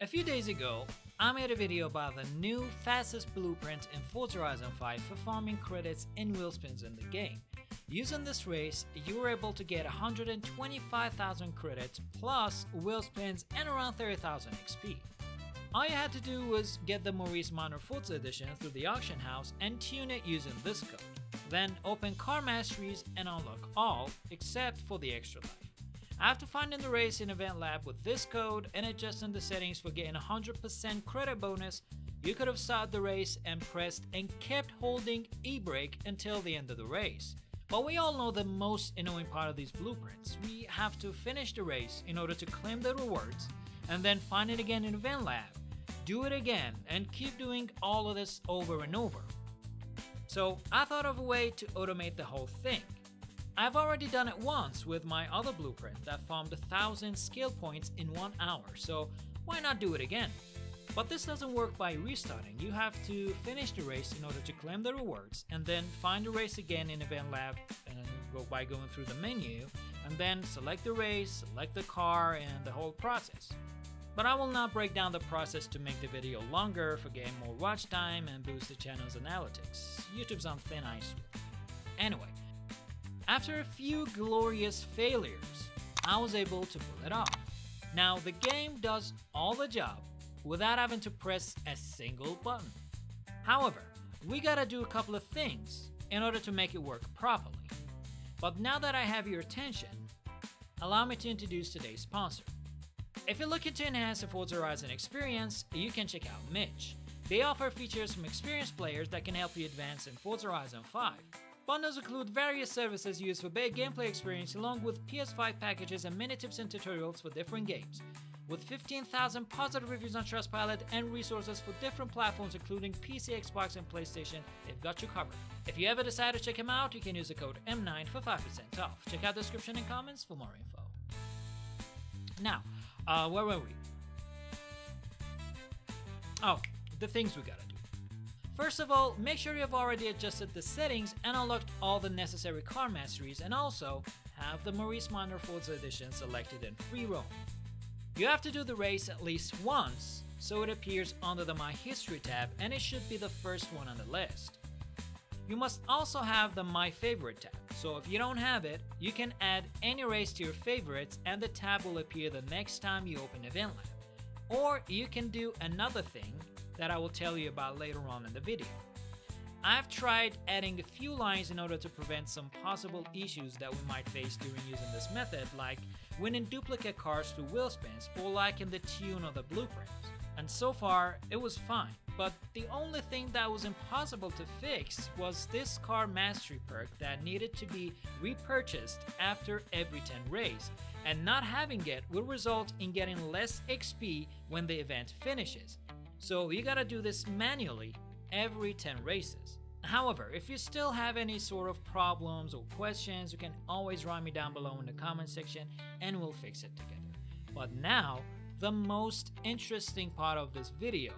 few days ago, I made a video about the new fastest blueprint in Forza Horizon 5 for farming credits in wheelspins in the game. Using this race, you were able to get 125,000 credits plus wheelspins and around 30,000 XP. All you had to do was get the Maurice Minor Forza edition through the auction house and tune it using this code. Then open Car Masteries and unlock all except for the extra life. After finding the race in Event Lab with this code and adjusting the settings for getting 100% credit bonus, you could have started the race and pressed and kept holding E-brake until the end of the race. But we all know the most annoying part of these blueprints. We have to finish the race in order to claim the rewards and then find it again in Event Lab, do it again, and keep doing all of this over and over. So I thought of a way to automate the whole thing. I've already done it once with my other blueprint that farmed 1,000 skill points in 1 hour, so why not do it again? But this doesn't work by restarting. You have to finish the race in order to claim the rewards, and then find the race again in Event Lab and go by going through the menu, and then select the race, select the car, and the whole process. But I will not break down the process to make the video longer for getting more watch time and boost the channel's analytics. YouTube's on thin ice. Anyway, after a few glorious failures, I was able to pull it off. Now the game does all the job without having to press a single button. However, we gotta do a couple of things in order to make it work properly. But now that I have your attention, allow me to introduce today's sponsor. If you're looking to enhance the Forza Horizon experience, you can check out Mitch. They offer features from experienced players that can help you advance in Forza Horizon 5. Bundles include various services used for better gameplay experience along with PS5 packages and many tips and tutorials for different games. With 15,000 positive reviews on Trustpilot and resources for different platforms including PC, Xbox, and PlayStation, they've got you covered. If you ever decide to check them out, you can use the code M9 for 5% off. Check out the description and comments for more info. Now, where were we? Oh, the things we gotta do. First of all, make sure you have already adjusted the settings and unlocked all the necessary car masteries, and also have the Maurice Minor Forza edition selected in free roam. You have to do the race at least once, so it appears under the My History tab, and it should be the first one on the list. You must also have the My Favorite tab, so if you don't have it, you can add any race to your favorites and the tab will appear the next time you open Event Lab. Or you can do another thing that I will tell you about later on in the video. I've tried adding a few lines in order to prevent some possible issues that we might face during using this method, like winning duplicate cars through wheelspins or liking the tune of the blueprints. And so far, it was fine. But the only thing that was impossible to fix was this car mastery perk that needed to be repurchased after every 10 races, and not having it will result in getting less XP when the event finishes. So you gotta do this manually every 10 races. However, if you still have any sort of problems or questions, you can always write me down below in the comment section and we'll fix it together. But now, the most interesting part of this video.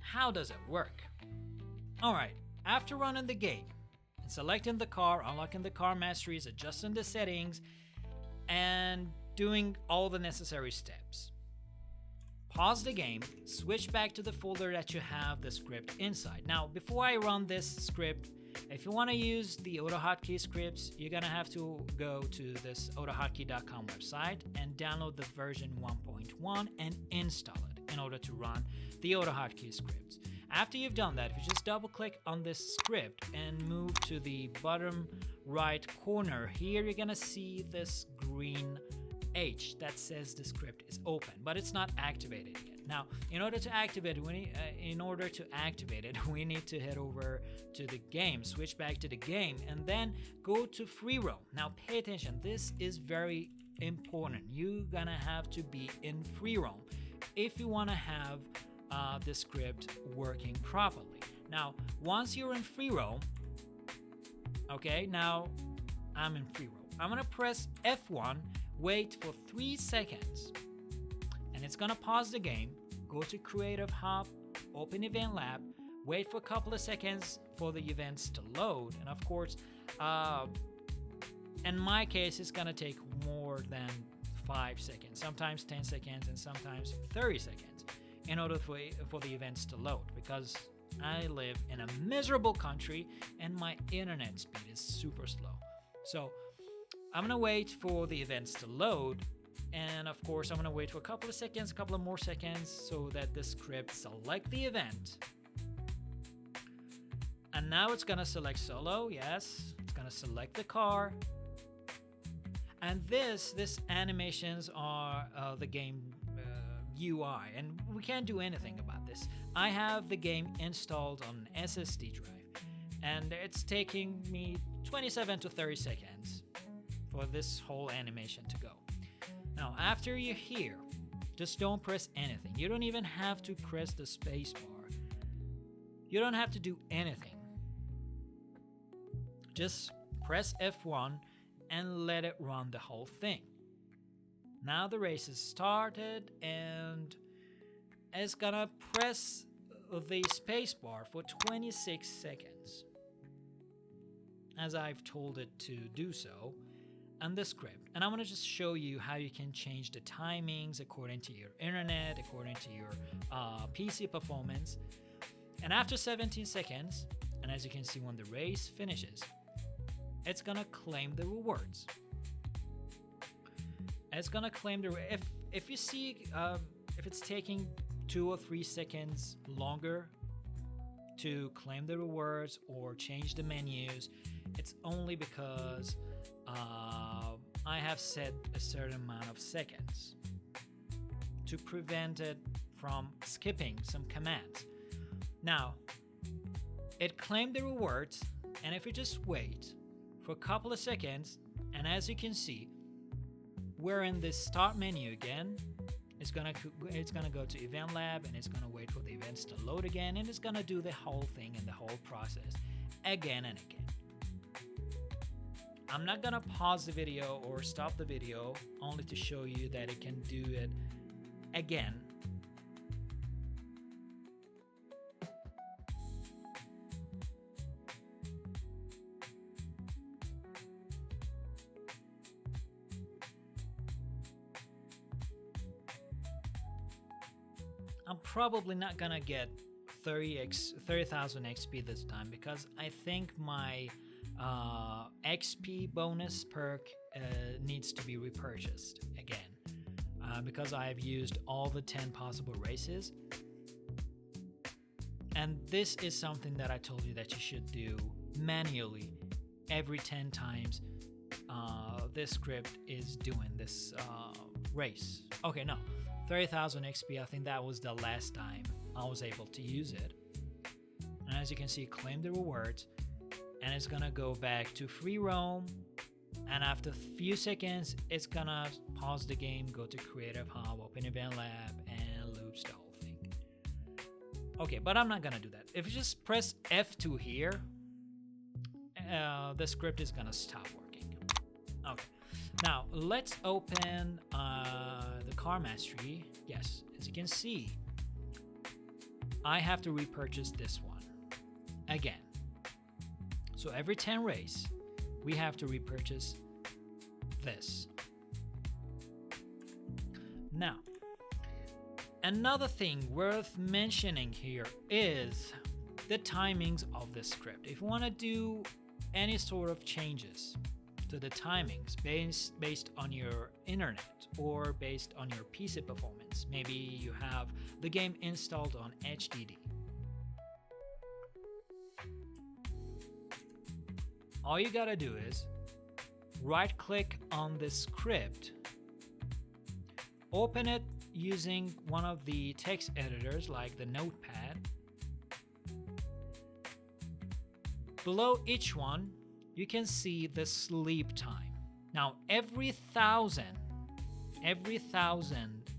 How does it work? Alright, after running the game and selecting the car, unlocking the car masteries, adjusting the settings, and doing all the necessary steps, pause the game, switch back to the folder that you have the script inside. Now, before I run this script, if you want to use the AutoHotkey scripts, you're going to have to go to this autohotkey.com website and download the version 1.1 and install it in order to run the AutoHotkey scripts. After you've done that, if you just double click on this script and move to the bottom right corner, here you're going to see this green H that says the script is open, but it's not activated yet. Now, in order to activate it, we need to head over to the game, switch back to the game, and then go to free roam. Now, pay attention. This is very important. You're gonna have to be in free roam if you want to have the script working properly. Now, once you're in free roam, okay, now I'm in free roam. I'm gonna press F1. Wait for 3 seconds, and it's gonna pause the game, go to Creative Hub, open Event Lab, wait for a couple of seconds for the events to load, and of course, in my case, it's gonna take more than 5 seconds, sometimes 10 seconds, and sometimes 30 seconds. in order for the events to load, because I live in a miserable country and my internet speed is super slow. So I'm gonna wait for the events to load, and of course I'm gonna wait for a couple of more seconds so that the script select the event. And now it's gonna select solo, yes, it's gonna select the car. And this animations are the game UI, and we can't do anything about this. I have the game installed on an SSD drive, and it's taking me 27 to 30 seconds for this whole animation to go. Now, after you're here, just don't press anything. You don't even have to press the space bar. You don't have to do anything. Just press F1 and let it run the whole thing. Now the race is started, and it's gonna press the spacebar for 26 seconds, as I've told it to do so, and the script. And I'm gonna just show you how you can change the timings according to your internet, according to your PC performance. And after 17 seconds, and as you can see when the race finishes, it's gonna claim the rewards. It's gonna claim the if you see if it's taking 2 or 3 seconds longer to claim the rewards or change the menus, it's only because I have set a certain amount of seconds to prevent it from skipping some commands. Now, it claimed the rewards, and if you just wait for a couple of seconds, and as you can see, we're in this start menu again. It's gonna go to Event Lab, and it's gonna wait for the events to load again, and it's gonna do the whole thing and the whole process again and again. I'm not gonna pause the video or stop the video, only to show you that it can do it again. I'm probably not gonna get 30,000 XP this time, because I think my XP bonus perk needs to be repurchased again, because I've used all the 10 possible races. And this is something that I told you that you should do manually every 10 times this script is doing this race. Okay, no, 30,000 XP, I think that was the last time I was able to use it. And as you can see, claim the rewards, and it's gonna go back to free roam, and after a few seconds it's gonna pause the game, go to Creative Hub, open Event Lab, and loops the whole thing. Okay, but I'm not gonna do that. If you just press F2 here, the script is gonna stop working. Okay, now let's open the car mastery. Yes, as you can see, I have to repurchase this one again. So every 10 race, we have to repurchase this. Now, another thing worth mentioning here is the timings of the script. If you want to do any sort of changes to the timings based on your internet or based on your PC performance, maybe you have the game installed on HDD, all you gotta do is right click on the script, open it using one of the text editors like the Notepad. Below each one, you can see the sleep time. Now, every thousand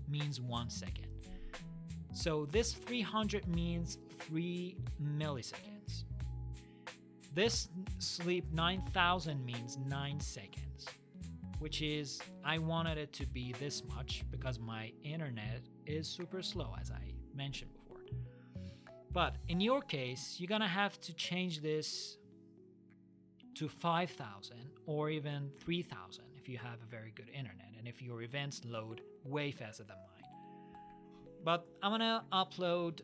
means 1 second. So this 300 means 3 milliseconds. This sleep 9000 means 9 seconds, which is, I wanted it to be this much because my internet is super slow, as I mentioned before. But in your case, you're gonna have to change this to 5000 or even 3000 if you have a very good internet and if your events load way faster than mine. But I'm gonna upload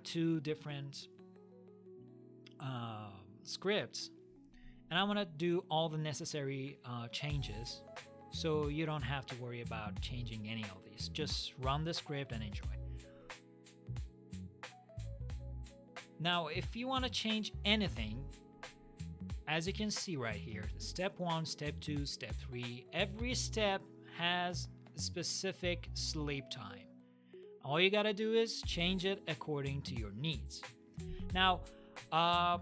2 different scripts, and I'm gonna do all the necessary changes, so you don't have to worry about changing any of these. Just run the script and enjoy. Now, if you want to change anything, as you can see right here, step 1, step 2, step 3, every step has a specific sleep time. All you gotta do is change it according to your needs. Now,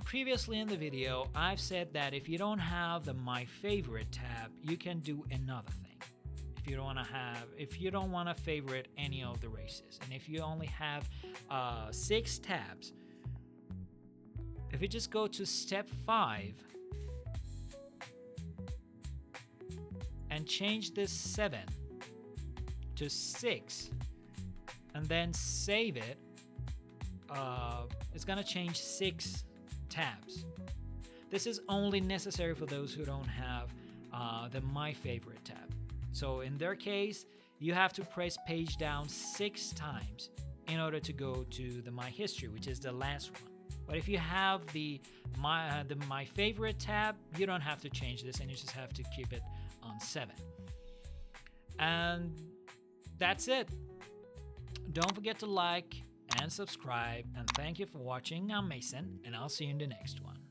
previously in the video, I've said that if you don't have the My Favorite tab, you can do another thing. If you don't want to favorite any of the races, and if you only have 6 tabs, if you just go to step 5 and change this 7 to 6 and then save it, it's gonna change 6 tabs. This is only necessary for those who don't have the My Favorite tab. So in their case, you have to press page down 6 times in order to go to the My History, which is the last one. But if you have the My Favorite tab, you don't have to change this, and you just have to keep it on 7. And that's it. Don't forget to like and subscribe, and thank you for watching. I'm Mason, and I'll see you in the next one.